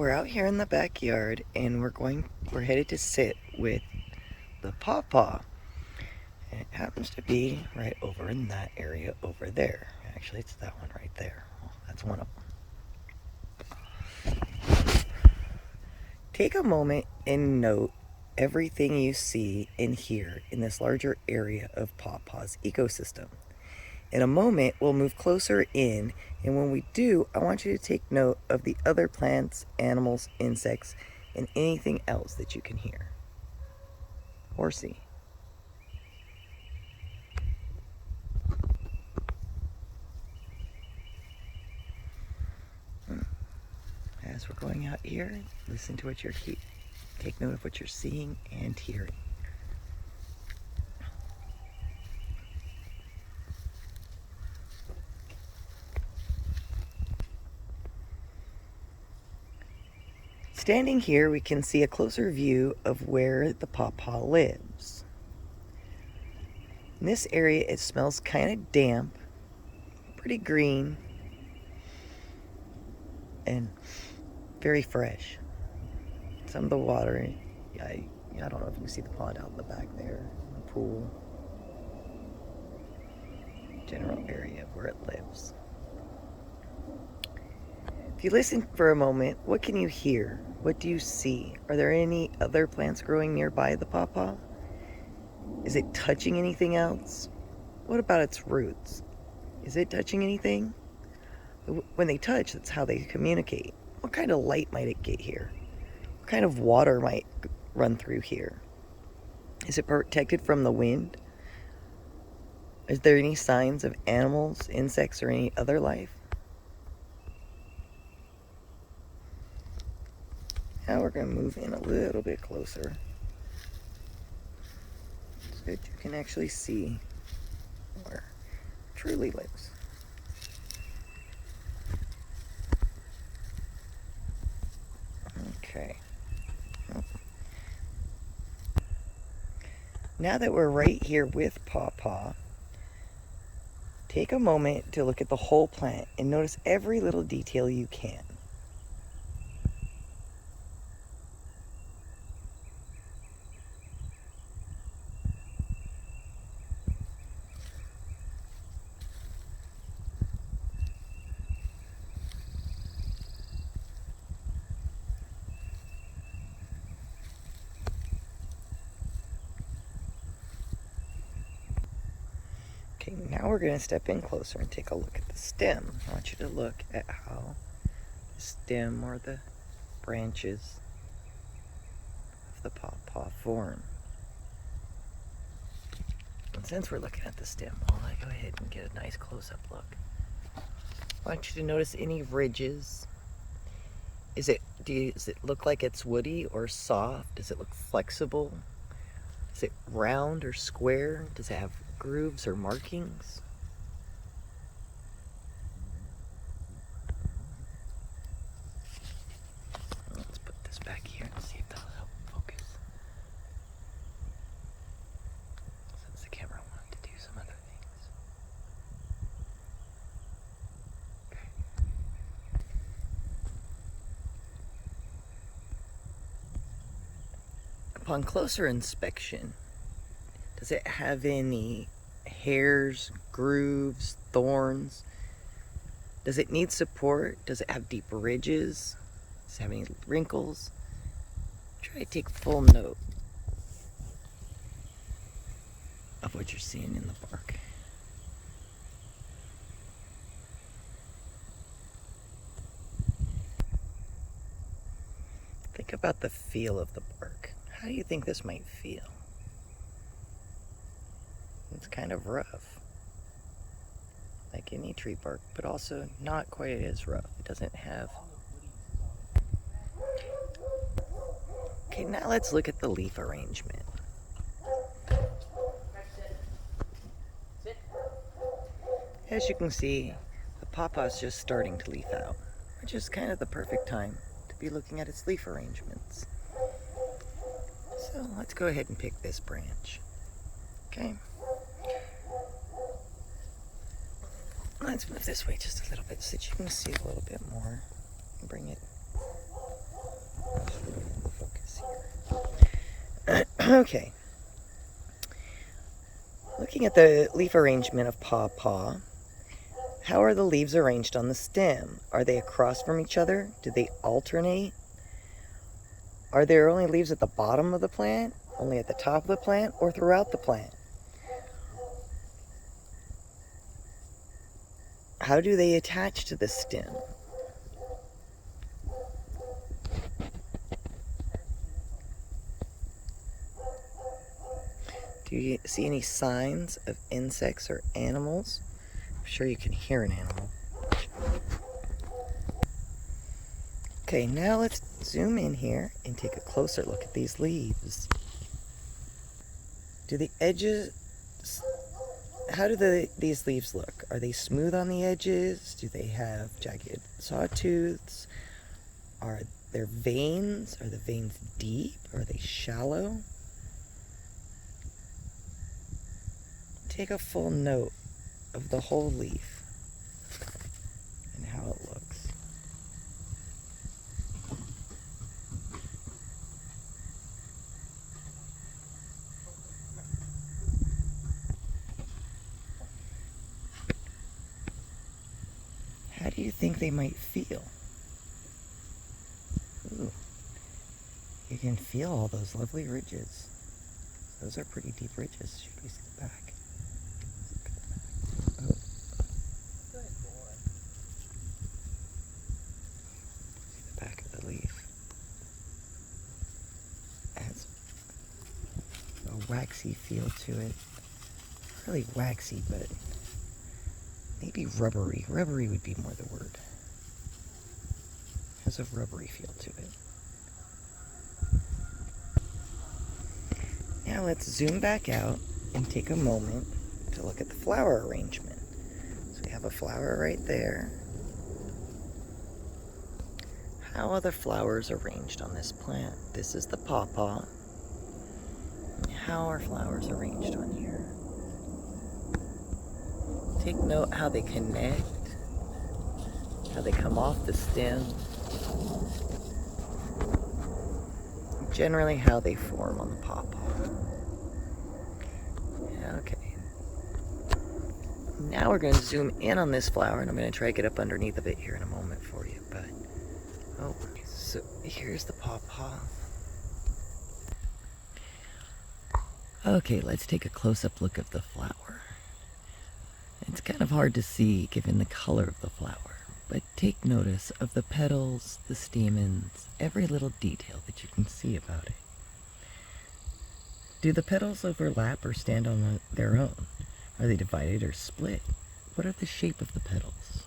We're out here in the backyard and we're headed to sit with the Pawpaw. And it happens to be right over in that area over there. Actually, it's that one right there. Well, that's one of them. Take a moment and note everything you see and hear in this larger area of Pawpaw's ecosystem. In a moment, we'll move closer in, and when we do, I want you to take note of the other plants, animals, insects, and anything else that you can hear or see. As we're going out here, listen to what take note of what you're seeing and hearing. Standing here, we can see a closer view of where the Pawpaw lives. In this area, it smells kind of damp, pretty green, and very fresh. Some of the water, I don't know if you can see the pond out in the back there, the pool, general area of where it lives. If you listen for a moment, what can you hear? What do you see? Are there any other plants growing nearby the Pawpaw? Is it touching anything else? What about its roots? Is it touching anything? When they touch, that's how they communicate. What kind of light might it get here? What kind of water might run through here? Is it protected from the wind? Is there any signs of animals, insects, or any other life? Now we're going to move in a little bit closer so that you can actually see where it truly lives. Okay. Now that we're right here with Pawpaw, take a moment to look at the whole plant and notice every little detail you can. Okay, now we're going to step in closer and take a look at the stem. I want you to look at how the stem or the branches of the Pawpaw form. And since we're looking at the stem, I'll go ahead and get a nice close-up look. I want you to notice any ridges. Does it look like it's woody or soft? Does it look flexible? Is it round or square? Does it have grooves or markings? Let's put this back here and see if that'll help focus. Since the camera wanted to do some other things. Okay. Upon closer inspection, does it have any hairs, grooves, thorns? Does it need support? Does it have deep ridges? Does it have any wrinkles? Try to take full note of what you're seeing in the bark. Think about the feel of the bark. How do you think this might feel? It's kind of rough, like any tree bark, but also not quite as rough. It doesn't have... Okay, now let's look at the leaf arrangement. As you can see, the Pawpaw is just starting to leaf out, which is kind of the perfect time to be looking at its leaf arrangements. So let's go ahead and pick this branch. Okay. Let's move this way just a little bit so that you can see a little bit more and bring it Okay. Looking at the leaf arrangement of Pawpaw, how are the leaves arranged on the stem? Are they across from each other? Do they alternate? Are there only leaves at the bottom of the plant, only at the top of the plant, or throughout the plant? How do they attach to the stem? Do you see any signs of insects or animals? I'm sure you can hear an animal. Okay, now let's zoom in here and take a closer look at these leaves. Do the edges, how do these leaves look? Are they smooth on the edges? Do they have jagged sawtooths? Are there veins? Are the veins deep? Are they shallow? Take a full note of the whole leaf and how it looks. How do you think they might feel? Ooh, you can feel all those lovely ridges. Those are pretty deep ridges. Should we see the back? Look at the back. Oh. Good boy. See the back of the leaf. It has a waxy feel to it. Not really waxy, but maybe rubbery. Rubbery would be more the word. Has a rubbery feel to it. Now let's zoom back out and take a moment to look at the flower arrangement. So we have a flower right there. How are the flowers arranged on this plant? This is the pawpaw. How are flowers arranged on here? Take note how they connect, how they come off the stem, generally how they form on the pawpaw. Okay. Now we're going to zoom in on this flower, and I'm going to try to get up underneath of it here in a moment for you. But so here's the pawpaw. Okay, let's take a close-up look of the flower. It's kind of hard to see given the color of the flower, but take notice of the petals, the stamens, every little detail that you can see about it. Do the petals overlap or stand on their own? Are they divided or split? What are the shape of the petals?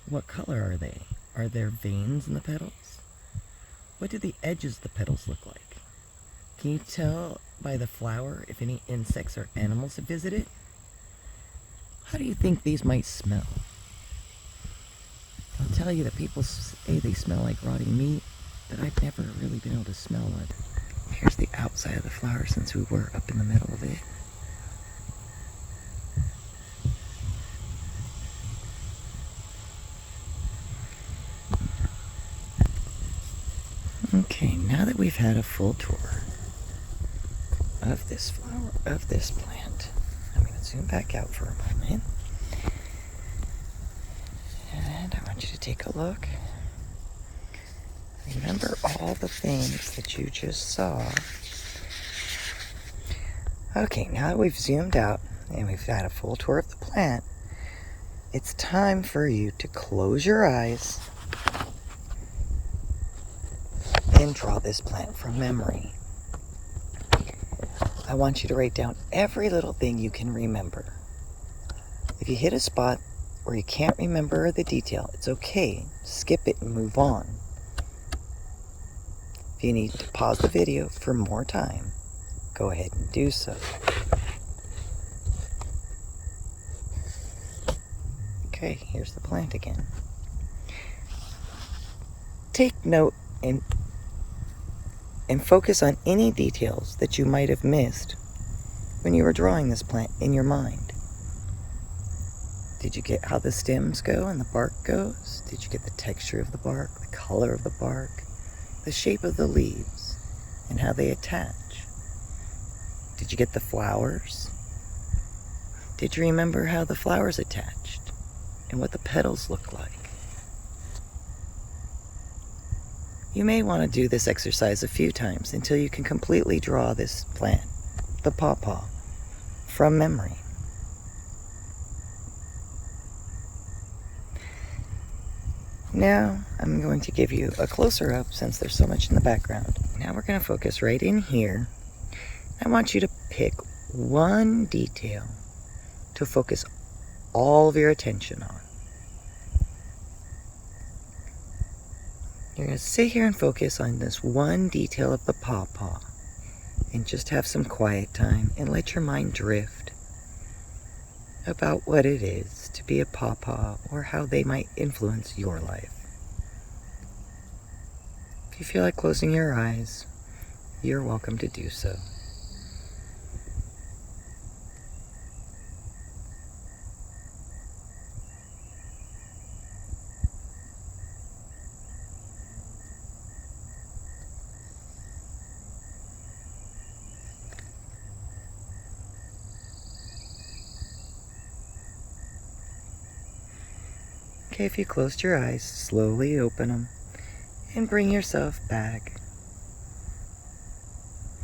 What color are they? Are there veins in the petals? What do the edges of the petals look like? Can you tell by the flower if any insects or animals have visited? How do you think these might smell? I'll tell you that people say they smell like rotting meat, but I've never really been able to smell one. Here's the outside of the flower since we were up in the middle of it. Okay, now that we've had a full tour of this flower, of this plant, I'm going to zoom back out for a moment. And I want you to take a look. Remember all the things that you just saw. Okay, now that we've zoomed out and we've had a full tour of the plant, it's time for you to close your eyes and draw this plant from memory. I want you to write down every little thing you can remember. If you hit a spot where you can't remember the detail, it's okay. Skip it and move on. If you need to pause the video for more time, go ahead and do so. Okay, here's the plant again. Take note and focus on any details that you might have missed when you were drawing this plant in your mind. Did you get how the stems go and the bark goes? Did you get the texture of the bark, the color of the bark, the shape of the leaves? and how they attach. Did you get the flowers? Did you remember how the flowers attached and what the petals look like? You may want to do this exercise a few times until you can completely draw this plant, the pawpaw, from memory. Now I'm going to give you a closer up since there's so much in the background. Now we're going to focus right in here. I want you to pick one detail to focus all of your attention on. You're going to sit here and focus on this one detail of the pawpaw and just have some quiet time and let your mind drift about what it is to be a pawpaw or how they might influence your life. If you feel like closing your eyes, you're welcome to do so. Okay, if you closed your eyes, slowly open them and bring yourself back.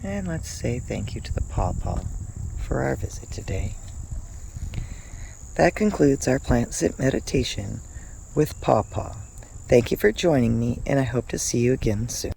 And let's say thank you to the pawpaw for our visit today. That concludes our plant sit meditation with Pawpaw. Thank you for joining me, and I hope to see you again soon.